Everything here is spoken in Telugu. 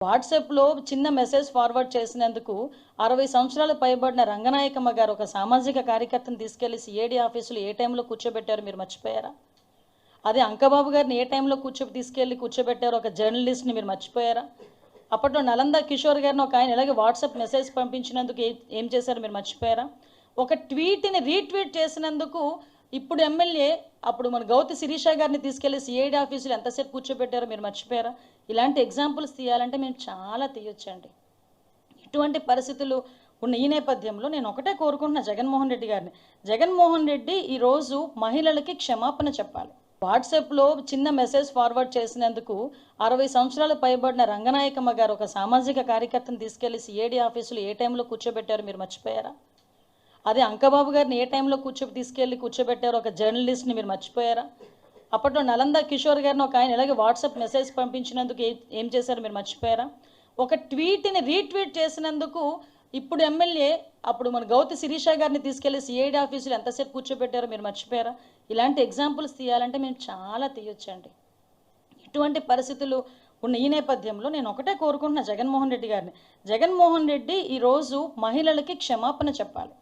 వాట్సాప్లో చిన్న మెసేజ్ ఫార్వర్డ్ చేసినందుకు 60 సంవత్సరాలు పైబడిన రంగనాయకమ్మ గారు ఒక సామాజిక కార్యకర్తను తీసుకెళ్లి సిఐడి ఆఫీసులో ఏ టైంలో కూర్చోబెట్టారు మీరు మర్చిపోయారా? అదే అంకబాబు గారిని ఏ టైంలో తీసుకెళ్లి కూర్చోబెట్టారు ఒక జర్నలిస్ట్ని మీరు మర్చిపోయారా? అప్పట్లో నలంద కిషోర్ గారిని ఒక ఆయన ఇలాగే వాట్సాప్ మెసేజ్ పంపించినందుకు ఏం చేశారు మీరు మర్చిపోయారా? ఒక ట్వీట్ని రీట్వీట్ చేసినందుకు ఇప్పుడు ఎమ్మెల్యే అప్పుడు మన గౌతి శిరీష గారిని తీసుకెళ్లి సిఐడి ఆఫీసులో ఎంతసేపు కూర్చోబెట్టారో మీరు మర్చిపోయారా? ఇలాంటి ఎగ్జాంపుల్స్ తీయాలంటే మేము చాలా తీయొచ్చండి. ఇటువంటి పరిస్థితులు ఉన్న ఈ నేపథ్యంలో నేను ఒకటే కోరుకుంటున్నా జగన్మోహన్ రెడ్డి గారిని. జగన్మోహన్ రెడ్డి ఈరోజు మహిళలకి క్షమాపణ చెప్పాలి. వాట్సాప్లో చిన్న మెసేజ్ ఫార్వర్డ్ చేసినందుకు 60 సంవత్సరాలు పైబడిన రంగనాయకమ్మ గారు ఒక సామాజిక కార్యకర్తను తీసుకెళ్లి సిఐడి ఆఫీసులో ఏ టైంలో కూర్చోబెట్టారు మీరు మర్చిపోయారా? అదే అంకబాబు గారిని ఏ టైంలో తీసుకెళ్లి కూర్చోబెట్టారు ఒక జర్నలిస్ట్ని మీరు మర్చిపోయారా? అప్పట్లో నలంద కిషోర్ గారిని ఒక ఆయన ఇలాగే వాట్సాప్ మెసేజ్ పంపించినందుకు ఏం చేశారు మీరు మర్చిపోయారా? ఒక ట్వీట్ని రీట్వీట్ చేసినందుకు ఇప్పుడు ఎమ్మెల్యే అప్పుడు మన గౌతి శిరీష గారిని తీసుకెళ్లి సిఐడి ఆఫీసులో ఎంతసేపు కూర్చోబెట్టారో మీరు మర్చిపోయారా? ఇలాంటి ఎగ్జాంపుల్స్ తీయాలంటే మేము చాలా తీయొచ్చండి. ఇటువంటి పరిస్థితులు ఉన్న ఈ నేపథ్యంలో నేను ఒకటే కోరుకుంటున్నా జగన్మోహన్ రెడ్డి గారిని. జగన్మోహన్ రెడ్డి ఈరోజు మహిళలకి క్షమాపణ చెప్పాలి.